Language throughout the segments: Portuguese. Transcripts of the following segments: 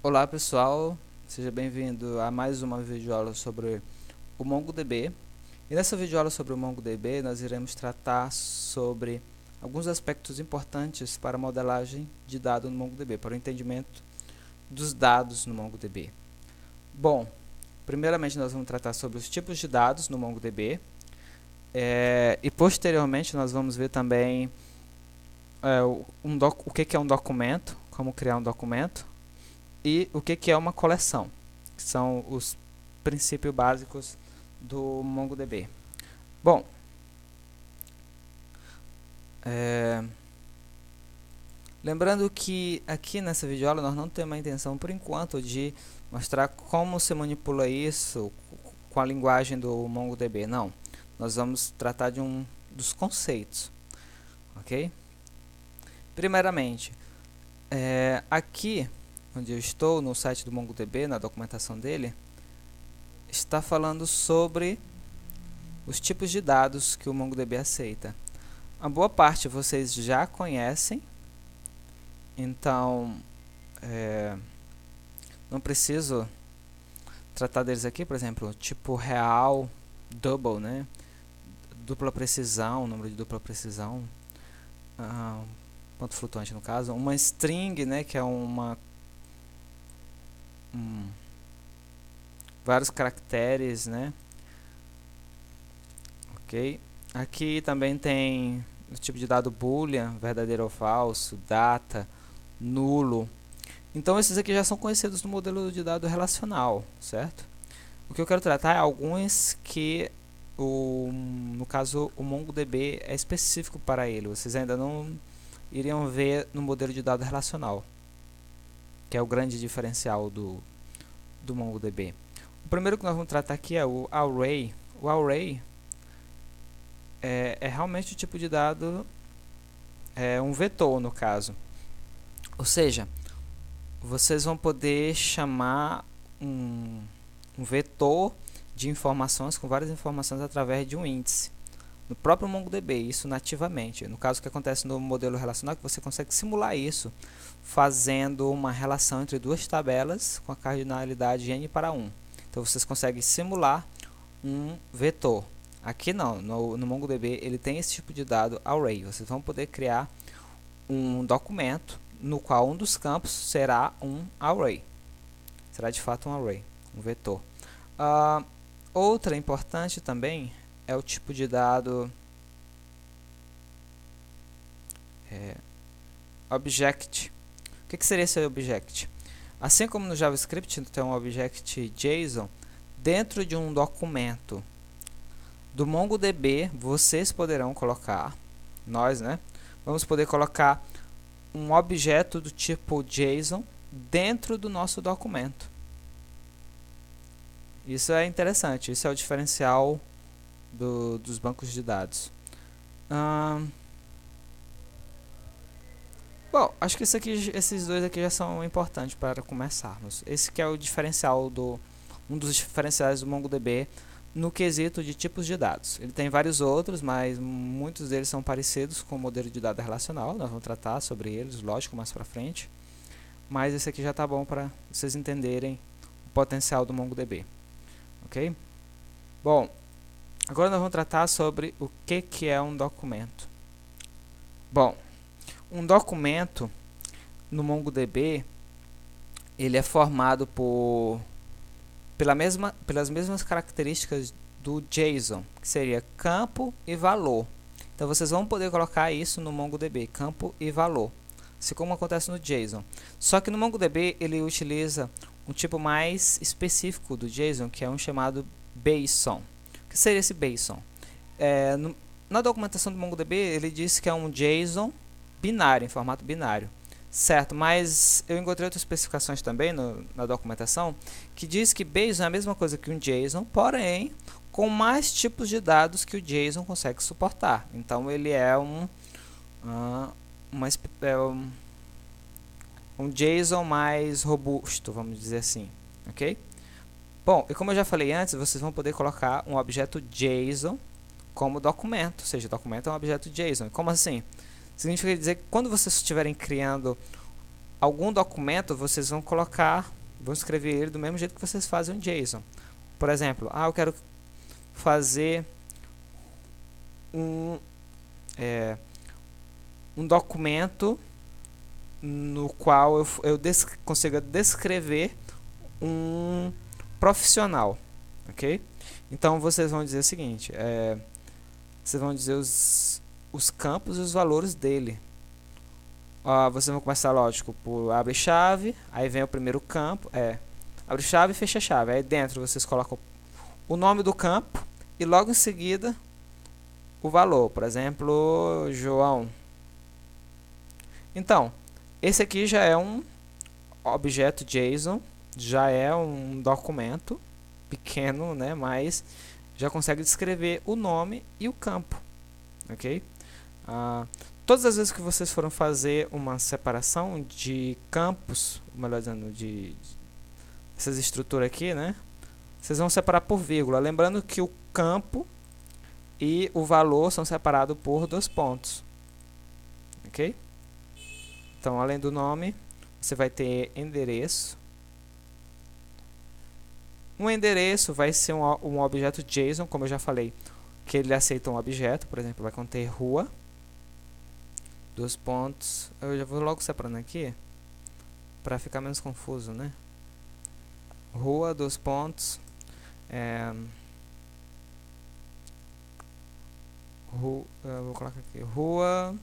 Olá pessoal, seja bem-vindo a mais uma videoaula sobre o MongoDB. E nessa videoaula sobre o MongoDB nós iremos tratar sobre alguns aspectos importantes para a modelagem de dados no MongoDB, para o entendimento dos dados no MongoDB. Bom, primeiramente nós vamos tratar sobre os tipos de dados no MongoDB e posteriormente nós vamos ver também o que é um documento, como criar um documento, e o que é uma coleção, que são os princípios básicos do MongoDB. Bom, lembrando que aqui nessa videoaula nós não temos a intenção, por enquanto, de mostrar como se manipula isso com a linguagem do MongoDB. Não, nós vamos tratar de dos conceitos, ok? Primeiramente, aqui onde eu estou, no site do MongoDB, na documentação dele, está falando sobre os tipos de dados que o MongoDB aceita. A boa parte vocês já conhecem, então não preciso tratar deles aqui. Por exemplo, tipo real, double, né? Dupla precisão, número de dupla precisão, ponto flutuante no caso, uma string, né, que é vários caracteres, né? Ok. Aqui também tem o tipo de dado boolean, verdadeiro ou falso, data, nulo. Então esses aqui já são conhecidos no modelo de dado relacional, certo? O que eu quero tratar é alguns que no caso o MongoDB é específico para ele. Vocês ainda não iriam ver no modelo de dado relacional, que é o grande diferencial do MongoDB. O primeiro que nós vamos tratar aqui é o array. O array é realmente o tipo de dado, um vetor no caso. Ou seja, vocês vão poder chamar um vetor de informações com várias informações através de um índice. No próprio MongoDB, isso nativamente. No caso, o que acontece no modelo relacional é que você consegue simular isso fazendo uma relação entre duas tabelas com a cardinalidade n para 1. Então vocês conseguem simular um vetor. Aqui não, no MongoDB ele tem esse tipo de dado array. Vocês vão poder criar um documento no qual um dos campos será um array. Será de fato um array, um vetor. Outra importante também é o tipo de dado object. O que seria esse object? Assim como no JavaScript tem um object JSON, dentro de um documento do MongoDB vocês poderão colocar, vamos poder colocar um objeto do tipo JSON dentro do nosso documento. Isso é interessante, isso é o diferencial dos bancos de dados. Bom, acho que esses dois aqui já são importantes para começarmos. Esse que é o diferencial um dos diferenciais do MongoDB no quesito de tipos de dados. Ele tem vários outros, mas muitos deles são parecidos com o modelo de dado relacional. Nós vamos tratar sobre eles, lógico, mais para frente. Mas esse aqui já está bom para vocês entenderem o potencial do MongoDB. Ok? Bom, agora nós vamos tratar sobre o que é um documento. Bom, um documento no MongoDB ele é formado pelas mesmas características do JSON, que seria campo e valor. Então vocês vão poder colocar isso no MongoDB, campo e valor, assim como acontece no JSON. Só que no MongoDB ele utiliza um tipo mais específico do JSON, que é um chamado BSON. O que seria esse BSON? Na documentação do MongoDB ele diz que é um JSON binário, em formato binário. Certo, mas eu encontrei outras especificações também na documentação que diz que BSON é a mesma coisa que um JSON, porém com mais tipos de dados que o JSON consegue suportar. Então ele é um JSON mais robusto, vamos dizer assim, ok? Bom, e como eu já falei antes, vocês vão poder colocar um objeto JSON como documento, ou seja, documento é um objeto JSON. Como assim? Significa dizer que quando vocês estiverem criando algum documento, vocês vão colocar, vão escrever ele do mesmo jeito que vocês fazem um JSON. Por exemplo, eu quero fazer um documento no qual eu consiga descrever um profissional, ok? Então vocês vão dizer o seguinte, vocês vão dizer os campos e os valores dele. Vocês vão começar, lógico, por abre-chave, aí vem o primeiro campo, abre-chave e fecha-chave. Aí dentro vocês colocam o nome do campo e logo em seguida o valor, por exemplo, João. Então, esse aqui já é um objeto JSON, já é um documento pequeno, né, mas já consegue descrever o nome e o campo, ok? Todas as vezes que vocês forem fazer uma separação de campos, melhor dizendo, de essas estruturas aqui, né, vocês vão separar por vírgula, lembrando que o campo e o valor são separados por 2 pontos, ok? Então, além do nome, você vai ter endereço. Um endereço vai ser um objeto JSON, como eu já falei, que ele aceita um objeto, por exemplo, vai conter rua, 2 pontos. Eu já vou logo separando aqui, para ficar menos confuso, né? Rua, 2 pontos. Vou colocar aqui, Rua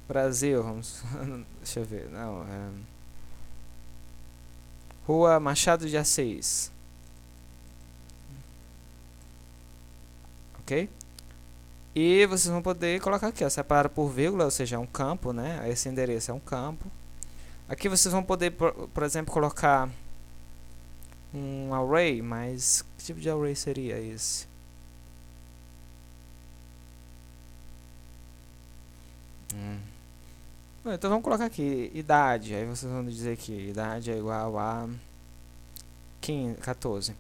Brasil, vamos, deixa eu ver, não, Rua Machado de Assis, ok? E vocês vão poder colocar aqui, separar por vírgula, ou seja, é um campo, né? Esse endereço é um campo. Aqui vocês vão poder, por exemplo, colocar um array, mas que tipo de array seria esse? Então vamos colocar aqui idade, aí vocês vão dizer que idade é igual a 14.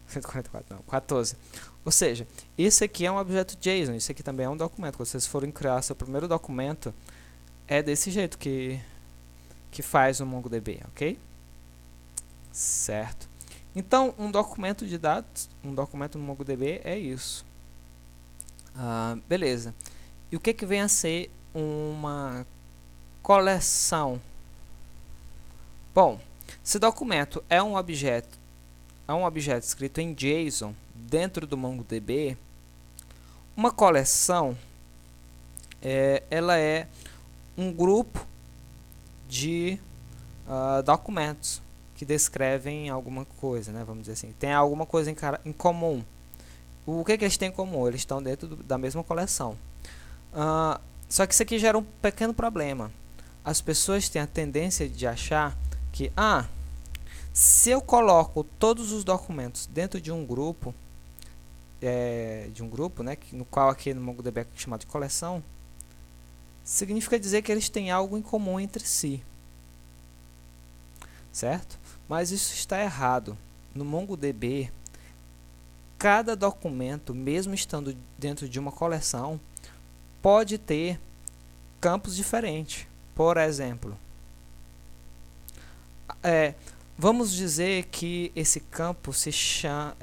144 não, 14. Ou seja, isso aqui é um objeto JSON, isso aqui também é um documento. Quando vocês forem criar seu primeiro documento, é desse jeito que faz o MongoDB, ok? Certo. Então, um documento de dados, um documento no MongoDB é isso. Beleza. E o que vem a ser uma coleção? Bom, se documento é um objeto escrito em JSON dentro do MongoDB, uma coleção ela é um grupo de documentos que descrevem alguma coisa, né? Vamos dizer assim, tem alguma coisa em comum. O que eles têm em comum? Eles estão dentro da mesma coleção. Só que isso aqui gera um pequeno problema. As pessoas têm a tendência de achar que, se eu coloco todos os documentos dentro de um grupo, né, no qual aqui no MongoDB é chamado de coleção, significa dizer que eles têm algo em comum entre si, certo? Mas isso está errado. No MongoDB, cada documento, mesmo estando dentro de uma coleção, pode ter campos diferentes. Por exemplo, vamos dizer que esse campo se chama,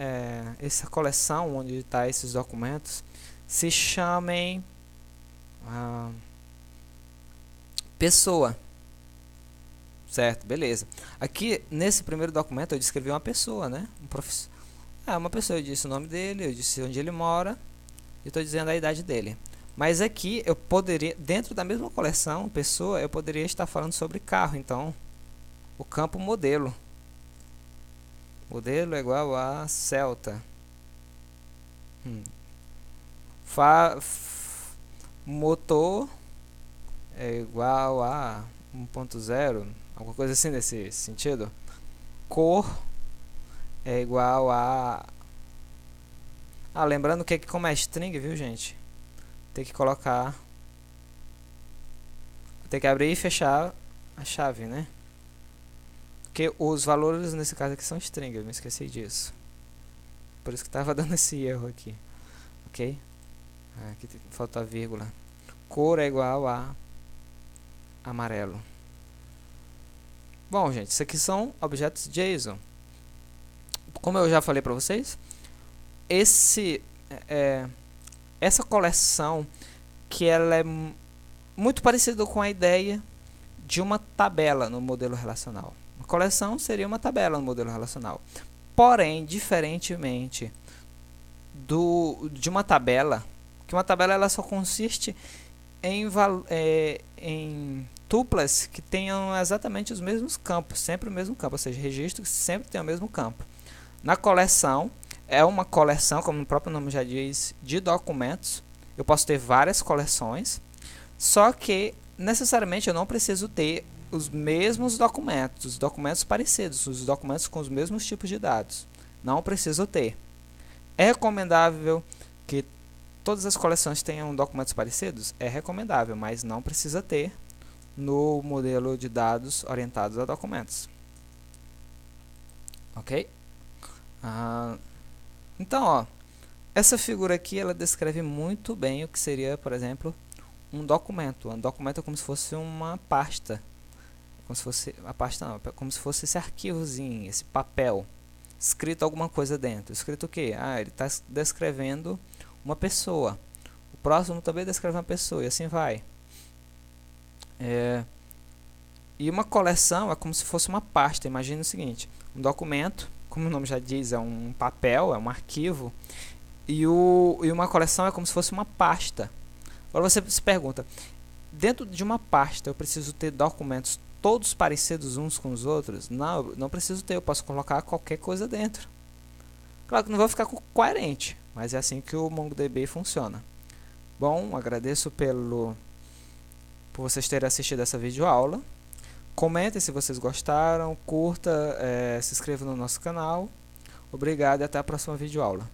essa coleção onde está esses documentos, se chamem pessoa, certo? Beleza. Aqui nesse primeiro documento eu descrevi uma pessoa, né? Uma pessoa, eu disse o nome dele, eu disse onde ele mora e estou dizendo a idade dele. Mas aqui eu poderia, dentro da mesma coleção pessoa, eu poderia estar falando sobre carro. Então, o campo modelo. Modelo é igual a Celta. Motor é igual a 1.0, alguma coisa assim nesse sentido. Cor é igual a... lembrando que aqui como é string, viu, gente? Tem que colocar... tem que abrir e fechar a chave, né? Porque os valores nesse caso aqui são string, eu me esqueci disso. Por isso que estava dando esse erro aqui. Ok? Aqui falta a vírgula. Cor é igual a amarelo. Bom, gente, isso aqui são objetos JSON. Como eu já falei para vocês, essa coleção que ela é muito parecida com a ideia de uma tabela no modelo relacional. Uma coleção seria uma tabela no modelo relacional. Porém, diferentemente de uma tabela, que uma tabela ela só consiste em tuplas que tenham exatamente os mesmos campos, sempre o mesmo campo, ou seja, registro que sempre tem o mesmo campo. Na coleção, é uma coleção, como o próprio nome já diz, de documentos. Eu posso ter várias coleções, só que necessariamente eu não preciso ter os mesmos documentos, os documentos parecidos, os documentos com os mesmos tipos de dados. Não preciso ter. É recomendável que todas as coleções tenham documentos parecidos? É recomendável, mas não precisa ter no modelo de dados orientados a documentos. Ok? Então, ó, essa figura aqui ela descreve muito bem o que seria, por exemplo, um documento. Um documento é como se fosse uma pasta. Como se fosse a pasta não, como se fosse esse arquivozinho, esse papel, escrito alguma coisa dentro. Escrito o quê? Ele está descrevendo uma pessoa. O próximo também descreve uma pessoa e assim vai. E uma coleção é como se fosse uma pasta. Imagine o seguinte: um documento, como o nome já diz, é um papel, é um arquivo, e uma coleção é como se fosse uma pasta. Agora você se pergunta, dentro de uma pasta eu preciso ter documentos todos parecidos uns com os outros? Não, não preciso ter, eu posso colocar qualquer coisa dentro. Claro que não vai ficar coerente, mas é assim que o MongoDB funciona. Bom, agradeço por vocês terem assistido essa videoaula. Comentem se vocês gostaram, curta, se inscreva no nosso canal. Obrigado e até a próxima videoaula.